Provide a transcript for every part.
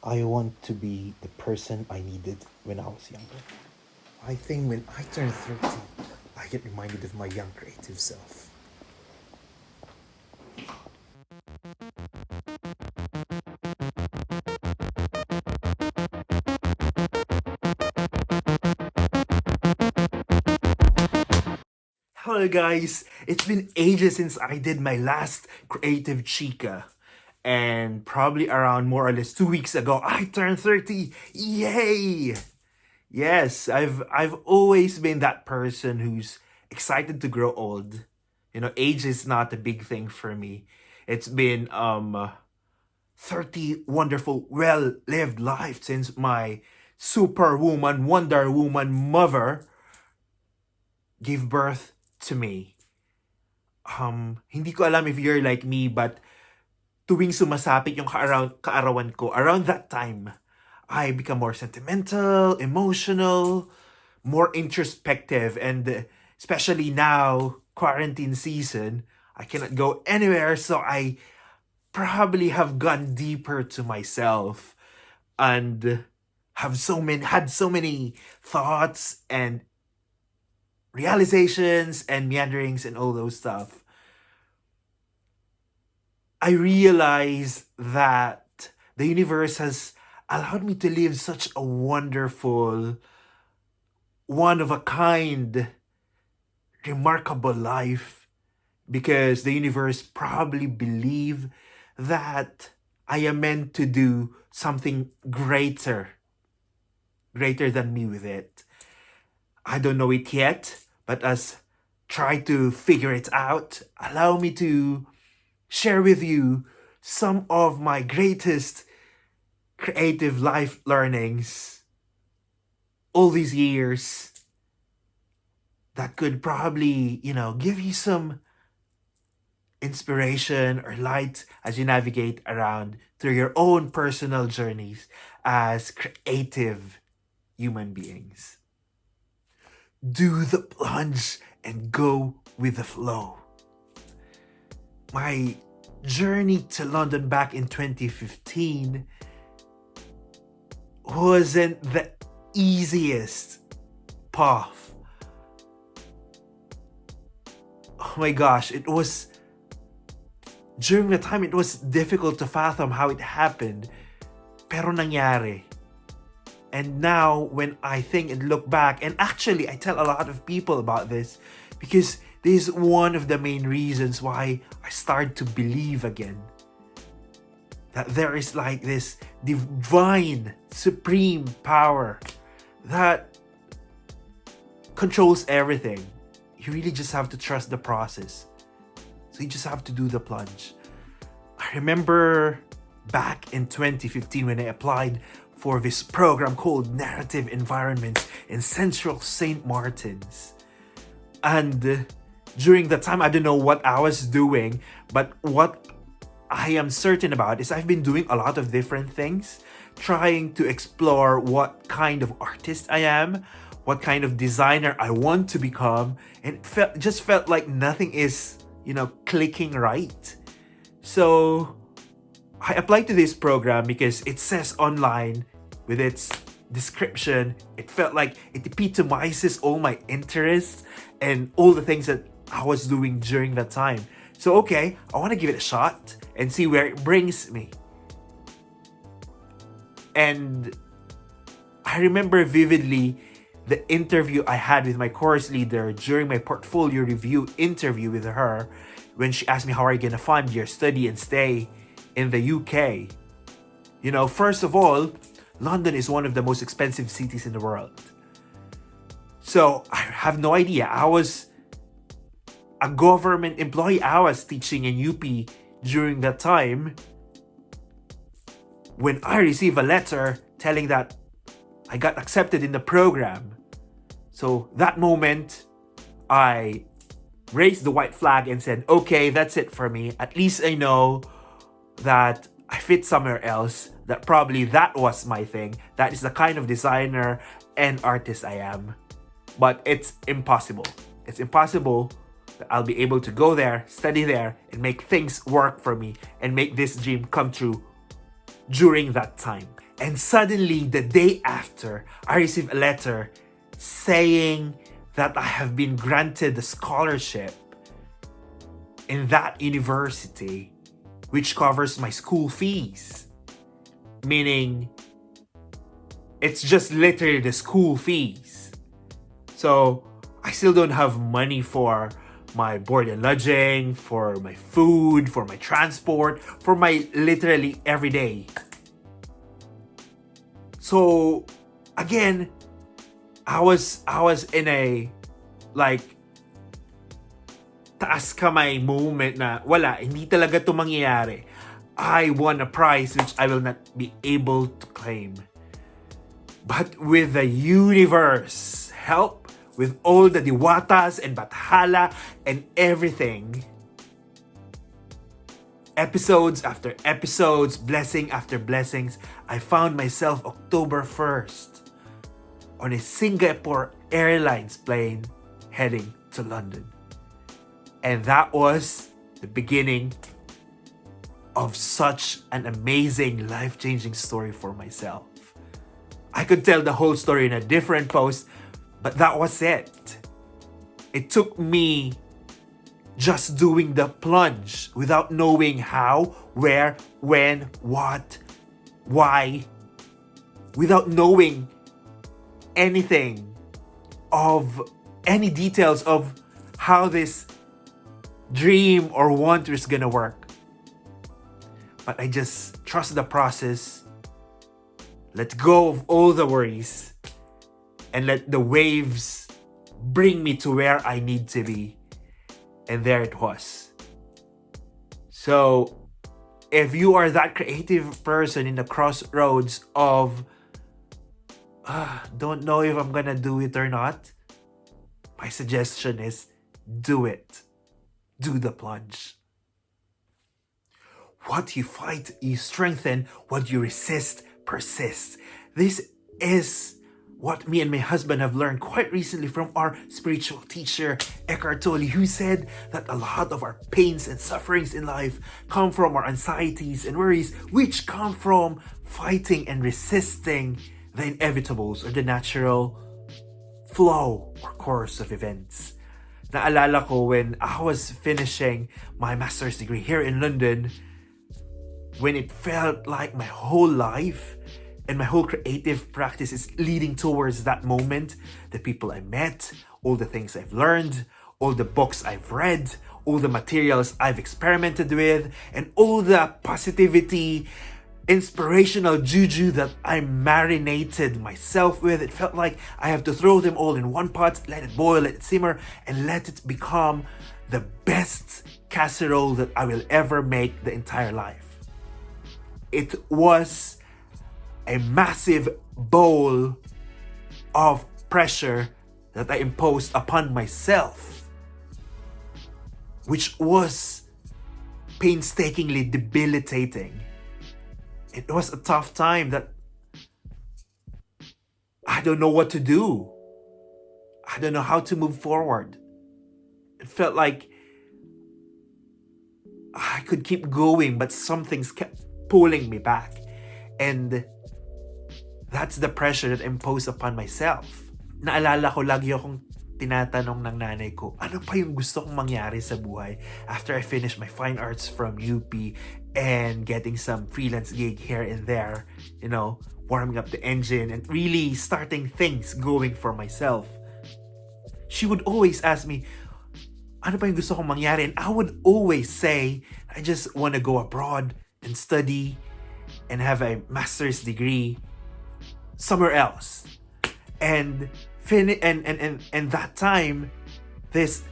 I want to be the person I needed when I was younger. I think when I turn 30, I get reminded of my young creative self. Hello guys, it's been ages since I did my last creative chica. And probably around more or less 2 weeks ago, I turned 30. Yay! Yes, I've always been that person who's excited to grow old. Age is not a big thing for me. It's been 30 wonderful, well-lived life since my superwoman, Wonder Woman mother gave birth to me. Hindi ko alam if you're like me, but tuwing sumasapit yung kaarawan ko, around that time, I become more sentimental, emotional, more introspective, and especially now, quarantine season, I cannot go anywhere, so I probably have gone deeper to myself and had so many thoughts and realizations and meanderings and all those stuff. I realized that the universe has allowed me to live such a wonderful, one of a kind, remarkable life because the universe probably believe that I am meant to do something greater than me with it. I don't know it yet, but as try to figure it out, allow me to share with you some of my greatest creative life learnings all these years that could probably, give you some inspiration or light as you navigate around through your own personal journeys as creative human beings. Do the plunge and go with the flow. My journey to London back in 2015 wasn't the easiest path. Oh my gosh, during the time, it was difficult to fathom how it happened, pero nangyari. And now, when I think and look back, and actually, I tell a lot of people about this because this is one of the main reasons why I started to believe again that there is like this divine, supreme power that controls everything. You really just have to trust the process. So you just have to do the plunge. I remember back in 2015 when I applied for this program called Narrative Environments in Central St. Martin's. And during that time, I don't know what I was doing, but what I am certain about is I've been doing a lot of different things, trying to explore what kind of artist I am, what kind of designer I want to become, and it just felt like nothing is, clicking right. So I applied to this program because it says online with its description, it felt like it epitomizes all my interests and all the things that I was doing during that time. So okay, I want to give it a shot and see where it brings me. And I remember vividly the interview I had with my course leader during my portfolio review interview with her when she asked me, how are you going to fund your study and stay in the UK? First of all, London is one of the most expensive cities in the world. So I have no idea. I was a government employee. I was teaching in UP during that time when I received a letter telling that I got accepted in the program. So that moment, I raised the white flag and said, okay, that's it for me. At least I know that I fit somewhere else, that probably that was my thing. That is the kind of designer and artist I am. But it's impossible. It's impossible that I'll be able to go there, study there, and make things work for me and make this dream come true during that time. And suddenly, the day after, I received a letter saying that I have been granted a scholarship in that university, which covers my school fees. Meaning, it's just literally the school fees. So, I still don't have money for my board and lodging, for my food, for my transport, for my literally everyday. So, again, I was in a like taas kamay moment na wala, hindi talaga to mangyayari. I won a prize which I will not be able to claim. But with the universe help, with all the diwatas and bathala and everything, episodes after episodes, blessing after blessings, I found myself October 1st on a Singapore Airlines plane heading to London. And that was the beginning of such an amazing, life-changing story for myself. I could tell the whole story in a different post, but that was it. It took me just doing the plunge without knowing how, where, when, what, why, without knowing anything of any details of how this dream or want is gonna work. But I just trust the process, let go of all the worries, and let the waves bring me to where I need to be. And there it was. So, if you are that creative person in the crossroads of don't know if I'm gonna do it or not, my suggestion is do it. Do the plunge. What you fight, you strengthen. What you resist, persists. This is what me and my husband have learned quite recently from our spiritual teacher, Eckhart Tolle, who said that a lot of our pains and sufferings in life come from our anxieties and worries, which come from fighting and resisting the inevitables or the natural flow or course of events. Naalala ko when I was finishing my master's degree here in London, when it felt like my whole life and my whole creative practice is leading towards that moment, the people I met, all the things I've learned, all the books I've read, all the materials I've experimented with, and all the positivity, inspirational juju that I marinated myself with. It felt like I have to throw them all in one pot, let it boil, let it simmer, and let it become the best casserole that I will ever make the entire life. It was a massive bowl of pressure that I imposed upon myself, which was painstakingly debilitating. It was a tough time that I don't know what to do. I don't know how to move forward. It felt like I could keep going, but some things kept pulling me back. And that's the pressure that I imposed upon myself. Naalala ko, lagi akong tinatanong ng nanay ko, ano pa yung gusto kong mangyari sa buhay after I finish my fine arts from UP and getting some freelance gig here and there, you know, warming up the engine and really starting things going for myself. She would always ask me, ano pa yung gusto kong mangyari? And I would always say, I just want to go abroad and study and have a master's degree somewhere else. And that time, this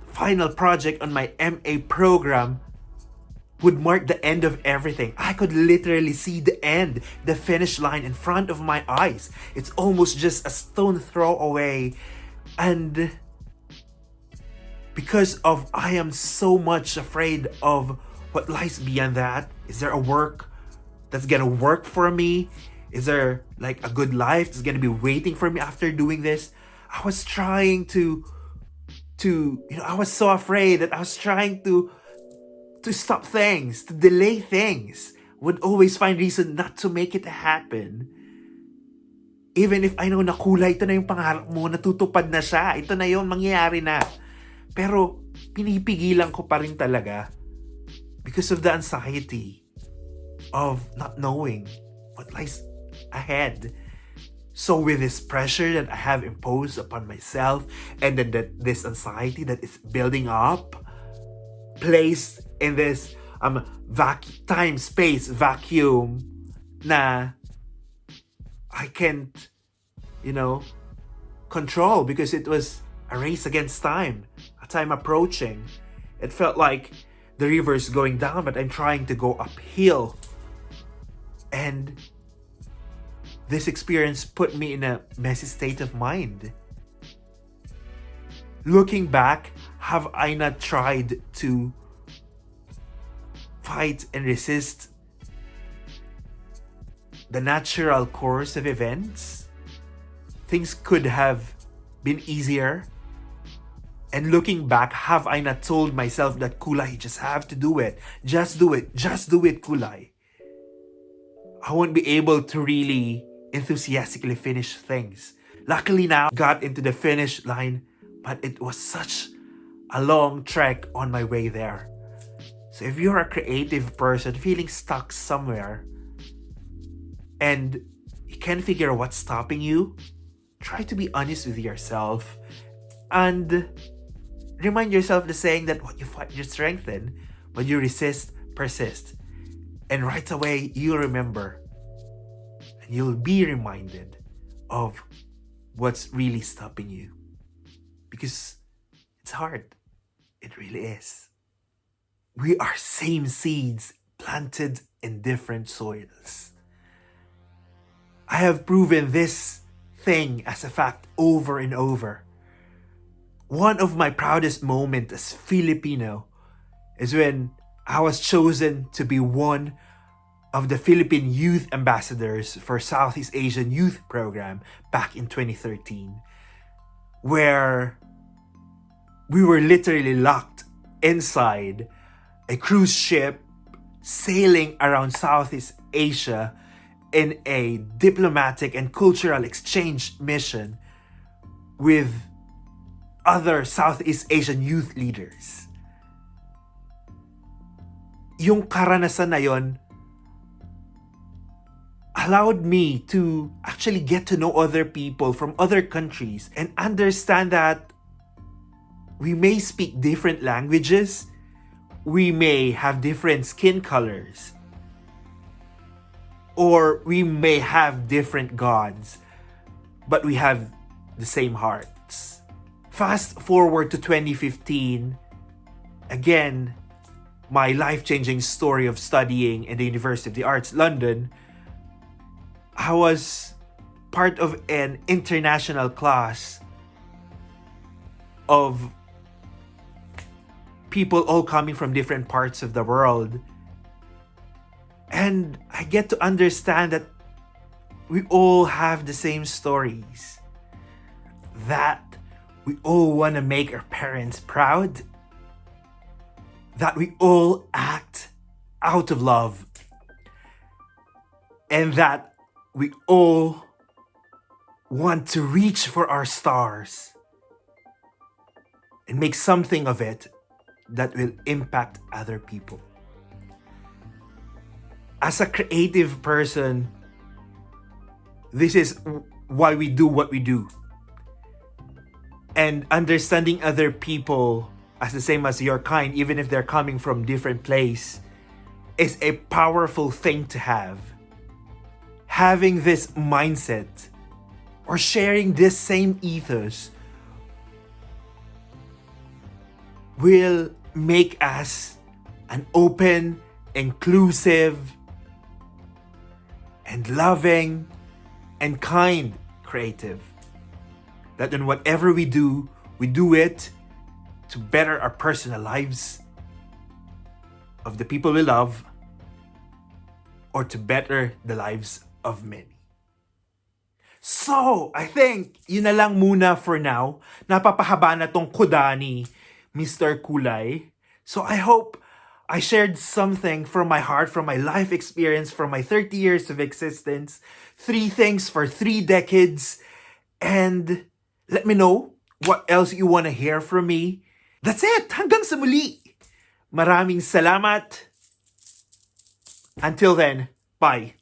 final project on my MA program would mark the end of everything. I could literally see the end, the finish line in front of my eyes. It's almost just a stone throw away. And because of I am so much afraid of what lies beyond that. Is there a work that's gonna work for me? Is there like a good life that's gonna be waiting for me after doing this? I was trying to I was so afraid that I was trying to stop things, to delay things. would always find reason not to make it happen. Even if I know na Kulay, ito na yung pangarap mo, natutupad na siya, ito na yun, mangyayari na. Pero pinipigilan ko pa rin talaga because of the anxiety of not knowing what lies ahead. So with this pressure that I have imposed upon myself, and then this anxiety that is building up, placed in this time-space vacuum na I can't, control, because it was a race against time, a time approaching. It felt like the river's going down, but I'm trying to go uphill. And this experience put me in a messy state of mind. Looking back, have I not tried to fight and resist the natural course of events? Things could have been easier. And looking back, have I not told myself that, Kulay, you just have to do it. Just do it. Just do it, Kulay. I won't be able to really enthusiastically finish things. Luckily now, got into the finish line, but it was such a long trek on my way there. So if you're a creative person feeling stuck somewhere and you can't figure out what's stopping you, try to be honest with yourself and remind yourself the saying that what you fight, you strengthen, what you resist, persist. And right away, you'll remember and you'll be reminded of what's really stopping you. Because it's hard. It really is. We are same seeds planted in different soils. I have proven this thing as a fact over and over. One of my proudest moments as Filipino is when I was chosen to be one of the Philippine Youth Ambassadors for Southeast Asian Youth Program back in 2013, where we were literally locked inside a cruise ship sailing around Southeast Asia in a diplomatic and cultural exchange mission with other Southeast Asian youth leaders. Yung karanasan na yon allowed me to actually get to know other people from other countries and understand that we may speak different languages, we may have different skin colors, or we may have different gods, but we have the same hearts. Fast forward to 2015, again, my life-changing story of studying in the University of the Arts, London. I was part of an international class of people all coming from different parts of the world. And I get to understand that we all have the same stories. That we all want to make our parents proud. That we all act out of love. And that we all want to reach for our stars and make something of it that will impact other people. As a creative person, this is why we do what we do. And understanding other people as the same as your kind, even if they're coming from different place, is a powerful thing to have. Having this mindset or sharing this same ethos will make us an open, inclusive, and loving and kind creative. That in whatever we do it to better our personal lives, of the people we love, or to better the lives of many. So, I think yun na lang muna for now. Napapahaba na tong kuda ni Mr. Kulay. So I hope I shared something from my heart, from my life experience, from my 30 years of existence. 3 things for 3 decades. And let me know what else you want to hear from me. That's it! Hanggang sa muli! Maraming salamat! Until then, bye!